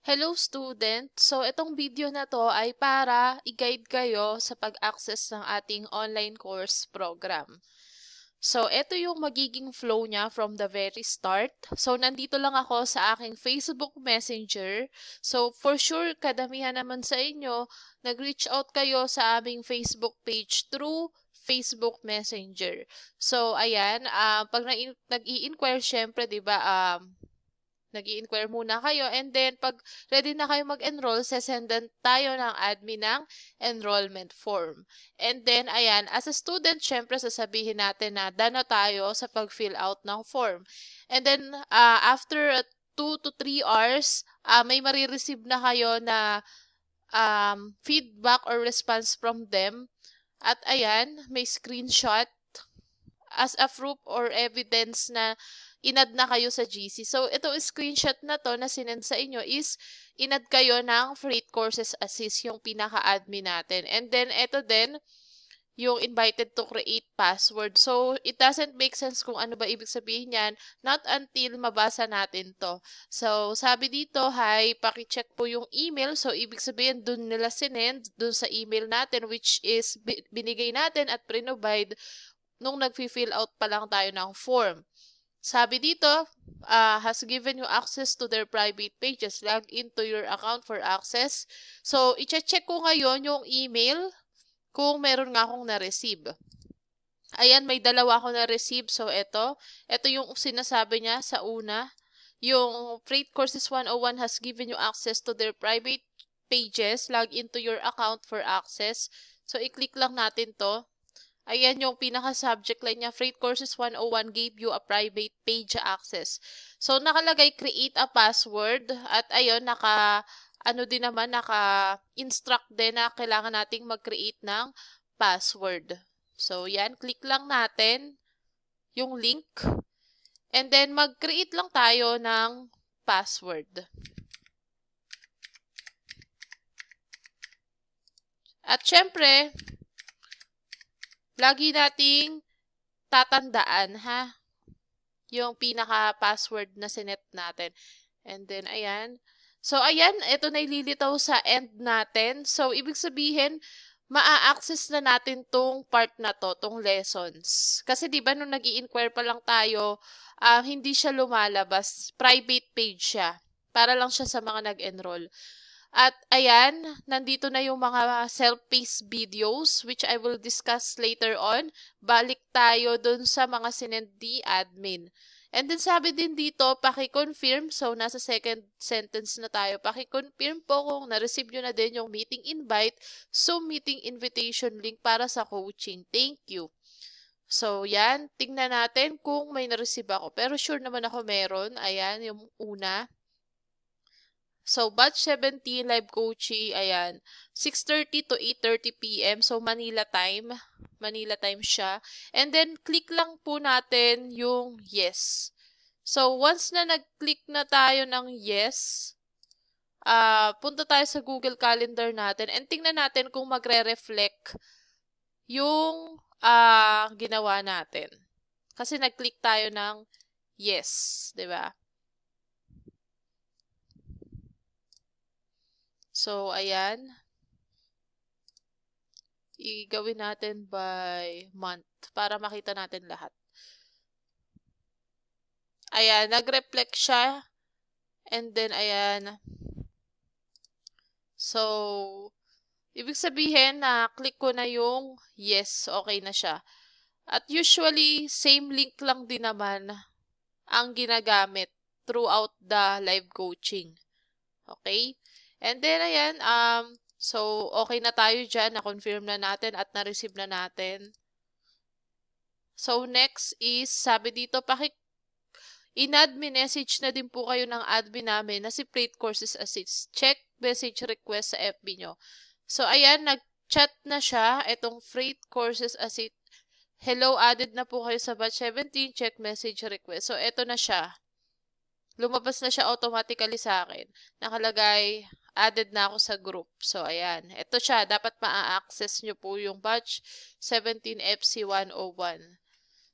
Hello student! So itong video na to ay para i-guide kayo sa pag-access ng ating online course program. So ito yung magiging flow niya from the very start. So nandito lang ako sa aking Facebook Messenger. So for sure kadamihan naman sa inyo nag-reach out kayo sa aming Facebook page through Facebook Messenger. So ayan, pag nag-i-inquire syempre 'di ba nag-i-inquire muna kayo and then pag ready na kayo mag-enroll, sesendan tayo ng admin ng enrollment form. And then, ayan, as a student, syempre sasabihin natin na done na tayo sa pag-fill out ng form. And then, after 2 to 3 hours, may marireceive na kayo na feedback or response from them. At ayan, may screenshot as a proof or evidence na inad na kayo sa GC. So, itong screenshot na to na sinend sa inyo is inad kayo ng Freight Courses Assist, yung pinaka-admin natin. And then, ito din, yung invited to create password. So, it doesn't make sense kung ano ba ibig sabihin yan, not until mabasa natin to. So, sabi dito, hi, pakicheck po yung email. So, ibig sabihin, dun nila sinend, dun sa email natin, which is binigay natin at provide nung nag-fill out pa lang tayo ng form. Sabi dito, has given you access to their private pages. Log into your account for access. So, i-check ko ngayon yung email kung meron nga akong na-receive. Ayan, may dalawa ako na-receive. So, ito yung sinasabi niya sa una. Yung Freight Courses 101 has given you access to their private pages. Log into your account for access. So, i-click lang natin to. Ayan yung pinaka-subject line niya. Freight Courses 101 gave you a private page access. So, nakalagay create a password. At ayun, naka-instruct din na kailangan nating mag-create ng password. So, yan. Click lang natin yung link. And then, mag-create lang tayo ng password. At syempre, lagi nating tatandaan, yung pinaka-password na sinet natin. And then, ayan. So, ayan, ito na ililitaw sa end natin. So, ibig sabihin, maa-access na natin tong part na to, tong lessons. Kasi di ba nung nag-i-inquire pa lang tayo, hindi siya lumalabas. Private page siya. Para lang siya sa mga nag-enroll. At ayan, nandito na yung mga self-paced videos which I will discuss later on. Balik tayo dun sa mga sinend ni admin. And then sabi din dito, paki-confirm. So, nasa second sentence na tayo. Paki-confirm po kung na-receive nyo na din yung meeting invite. So, meeting invitation link para sa coaching. Thank you. So, yan. Tingnan natin kung may na-receive ako. Pero sure naman ako meron. Ayan, yung una. So, batch 17 live coaching, ayan, 6:30 to 8:30 p.m. So, Manila time. Manila time siya. And then, click lang po natin yung yes. So, once na nag-click na tayo ng yes, punta tayo sa Google Calendar natin and tingnan natin kung magre-reflect yung ginawa natin. Kasi nag-click tayo ng yes, di ba? So, ayan. Igawin natin by month para makita natin lahat. Ayan, nag-reflect siya. And then, ayan. So, ibig sabihin na click ko na yung yes, okay na siya. At usually, same link lang din naman ang ginagamit throughout the live coaching. Okay? And then, ayan, so, okay na tayo dyan. Na-confirm na natin at na-receive na natin. So, next is, sabi dito, in-admin message na din po kayo ng admin namin na si Freight Courses Assist. Check message request sa FB nyo. So, ayan, nag-chat na siya. Itong Freight Courses Assist. Hello, added na po kayo sa batch 17. Check message request. So, eto na siya. Lumabas na siya automatically sa akin. Nakalagay, added na ako sa group. So, ayan. Ito siya. Dapat ma-access nyo po yung batch 17 FC101.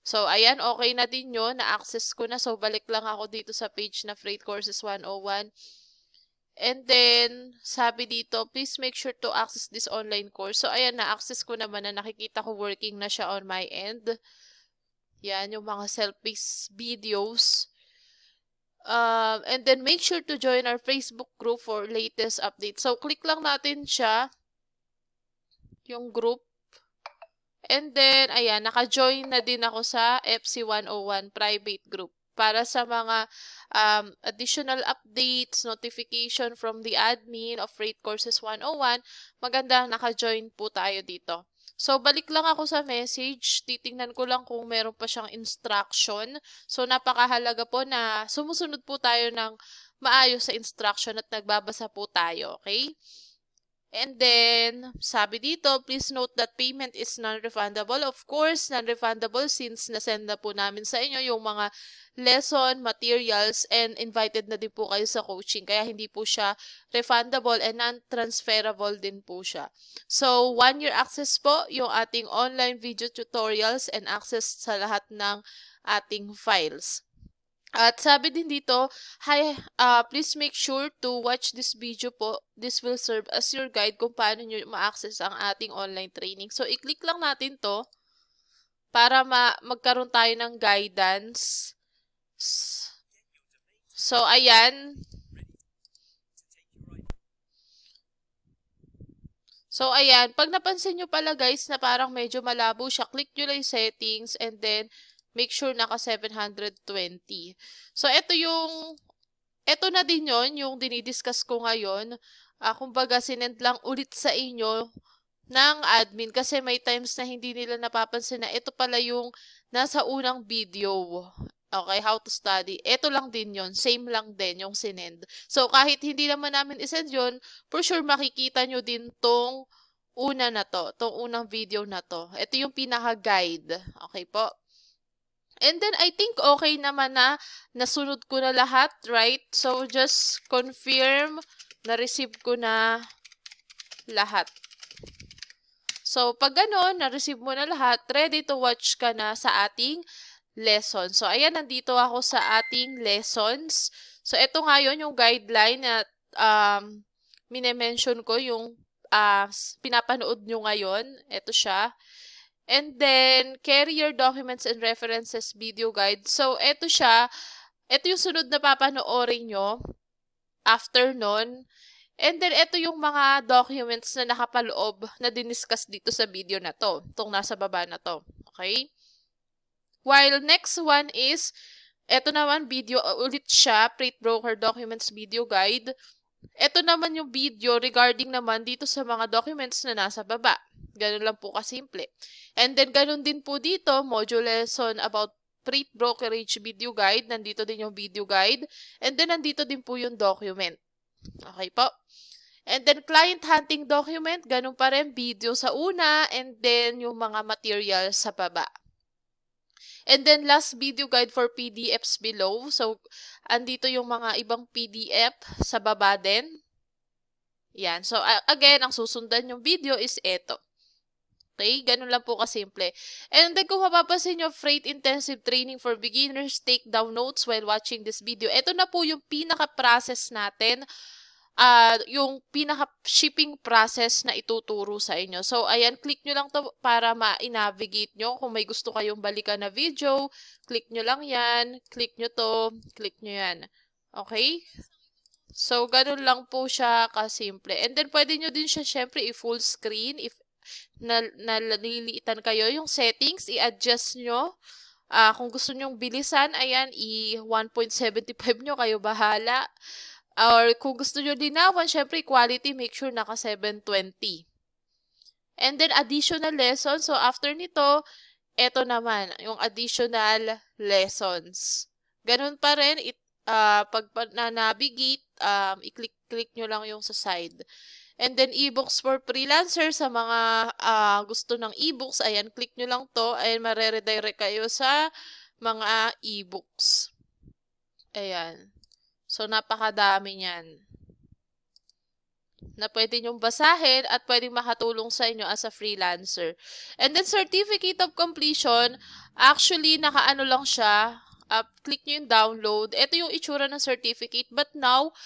So, ayan. Okay na din yun. Na-access ko na. So, balik lang ako dito sa page na Freight Courses 101. And then, sabi dito, please make sure to access this online course. So, ayan, na-access ko naman na nakikita ko working na siya on my end. Yan, yung mga self-paced videos. And then, make sure to join our Facebook group for latest updates. So, click lang natin siya, yung group. And then, ayan, naka-join na din ako sa FC101 private group para sa mga additional updates, notification from the admin of Freight Courses 101, maganda naka-join po tayo dito. So, balik lang ako sa message. Titingnan ko lang kung meron pa siyang instruction. So, napakahalaga po na sumusunod po tayo ng maayos sa instruction at nagbabasa po tayo. Okay? And then, sabi dito, please note that payment is non-refundable. Of course, non-refundable since nasend na po namin sa inyo yung mga lesson, materials, and invited na din po kayo sa coaching. Kaya hindi po siya refundable and non-transferable din po siya. So, 1-year access po yung ating online video tutorials and access sa lahat ng ating files. At sabi din dito, hi, please make sure to watch this video po. This will serve as your guide kung paano nyo ma-access ang ating online training. So, i-click lang natin to para magkaroon tayo ng guidance. So, ayan. So, ayan. Pag napansin nyo pala guys na parang medyo malabo siya, click nyo lang yung settings and then make sure naka 720. So, ito na din yung dinidiscuss ko ngayon. Kumbaga, sinend lang ulit sa inyo ng admin kasi may times na hindi nila napapansin na ito pala yung nasa unang video. Okay, how to study. Ito lang din yon, same lang din yung sinend. So, kahit hindi naman namin isend yun, for sure makikita nyo din tong una na to, tong unang video na to. Ito yung pinaka-guide. Okay po? And then, I think okay naman na nasunod ko na lahat, right? So, just confirm na receive ko na lahat. So, pag gano'n, na-receive mo na lahat, ready to watch ka na sa ating lesson. So, ayan, nandito ako sa ating lessons. So, ito nga yun, yung guideline na mine-mention ko, yung pinapanood nyo ngayon. Ito siya. And then, carry your documents and references video guide. So, ito siya. Ito yung sunod na papanoorin nyo after nun. And then, ito yung mga documents na nakapaloob na diniscuss dito sa video na to. Itong nasa baba na to. Okay? While next one is, ito naman video, ulit siya, Freight Broker Documents Video Guide. Ito naman yung video regarding naman dito sa mga documents na nasa baba. Ganun lang po kasimple. And then, ganun din po dito, module lesson about freight brokerage video guide. Nandito din yung video guide. And then, nandito din po yung document. Okay po? And then, client hunting document. Ganun pa rin, video sa una. And then, yung mga materials sa baba. And then, last video guide for PDFs below. So, andito yung mga ibang PDF sa baba din. Yan. So, again, ang susundan yung video is ito. Okay? Ganun lang po kasimple. And then, kung mapapansin nyo, Freight Intensive Training for Beginners, take down notes while watching this video. Ito na po yung pinaka-process natin. Yung pinaka-shipping process na ituturo sa inyo. So, ayan, click nyo lang to para ma-navigate nyo. Kung may gusto kayong balikan na video, click nyo lang yan. Click nyo to. Click nyo yan. Okay? So, ganun lang po siya kasimple. And then, pwede nyo din siya, syempre, i-full screen. If naliliitan kayo, yung settings, i-adjust nyo. Kung gusto nyong bilisan, ayan, i-1.75 nyo, kayo bahala. Or kung gusto nyo linawan, syempre, quality, make sure naka 720. And then, additional lessons. So, after nito, eto naman, yung additional lessons. Ganun pa rin, pag na-navigate, i-click nyo lang yung sa side. And then, ebooks for freelancer sa mga gusto ng ebooks. Ayan, click nyo lang to. Ayan, mareredirect kayo sa mga ebooks. Ayan. So, napakadami niyan na pwede nyong basahin at pwedeng makatulong sa inyo as a freelancer. And then, certificate of completion, actually, nakaano lang siya. Click nyo yung download. Ito yung itsura ng certificate. But now,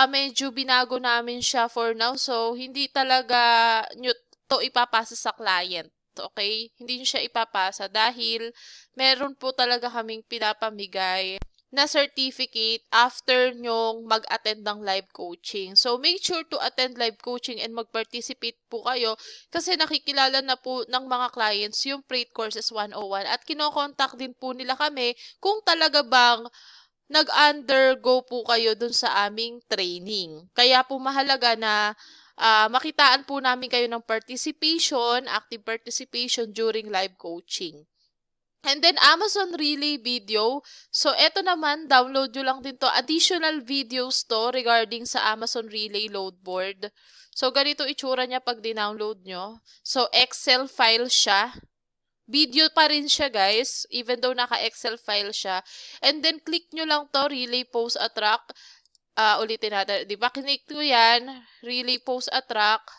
medyo binago namin siya for now. So, hindi talaga nyo to ipapasa sa client. Okay? Hindi nyo siya ipapasa dahil meron po talaga kaming pinapamigay na certificate after nyong mag-attend ng live coaching. So, make sure to attend live coaching and mag-participate po kayo kasi nakikilala na po ng mga clients yung Freight Courses 101 at kinokontak din po nila kami kung talaga bang nag-undergo po kayo dun sa aming training. Kaya po mahalaga na makitaan po namin kayo ng participation, active participation during live coaching. And then, Amazon Relay video. So, eto naman, download nyo lang din to. Additional videos to regarding sa Amazon Relay load board. So, ganito itsura niya pag dinownload nyo. So, Excel file siya. Video pa rin siya, guys. Even though naka-Excel file siya. And then, click nyo lang to, Relay Post Attract. Ulitin natin. Diba? Click nyo yan. Relay Post Attract.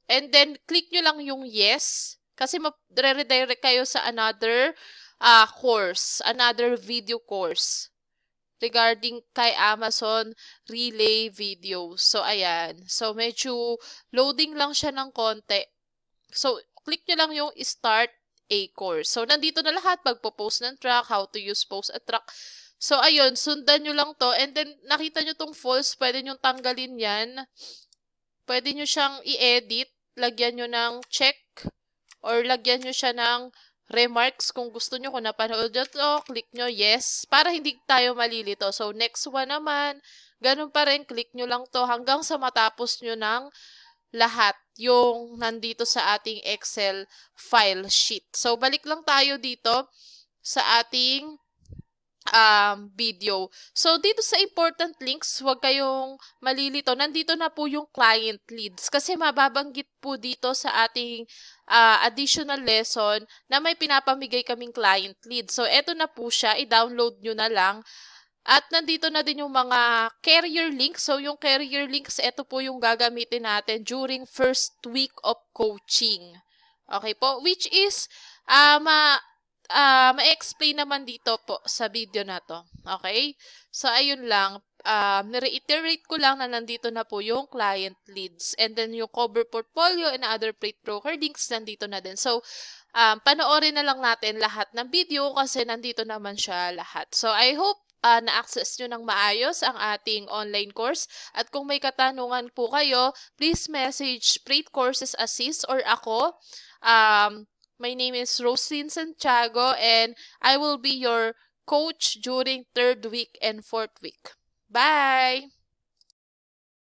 And then, click nyo lang yung yes. Kasi ma-redirect kayo sa another course, another video course regarding kay Amazon Relay videos. So, ayan. So, medyo loading lang siya ng konti. So, click nyo lang yung start a course. So, nandito na lahat. Pagpo-post ng track, how to use post a track. So, ayun. Sundan nyo lang to. And then, nakita nyo tong false. Pwede nyo tanggalin yan. Pwede nyo siyang i-edit. Lagyan nyo ng check. Or lagyan nyo siya ng remarks kung gusto nyo. Kung napanood nyo to, click nyo yes. Para hindi tayo malilito. So, next one naman, ganun pa rin, click nyo lang to hanggang sa matapos nyo ng lahat yung nandito sa ating Excel file sheet. So, balik lang tayo dito sa ating video. So, dito sa important links, huwag kayong malilito. Nandito na po yung client leads kasi mababanggit po dito sa ating additional lesson na may pinapamigay kaming client leads. So, eto na po siya. I-download nyo na lang. At nandito na din yung mga carrier links. So, yung carrier links, eto po yung gagamitin natin during first week of coaching. Okay po? Which is, ma-explain naman dito po sa video na to. Okay? So, ayun lang. Reiterate ko lang na nandito na po yung client leads. And then, yung cover portfolio and other freight broker links, nandito na din. So, panoorin na lang natin lahat ng video kasi nandito naman siya lahat. So, I hope na-access nyo ng maayos ang ating online course. At kung may katanungan po kayo, please message Freight Courses Assist or ako. My name is Roslyn Santiago and I will be your coach during 3rd week and 4th week. Bye!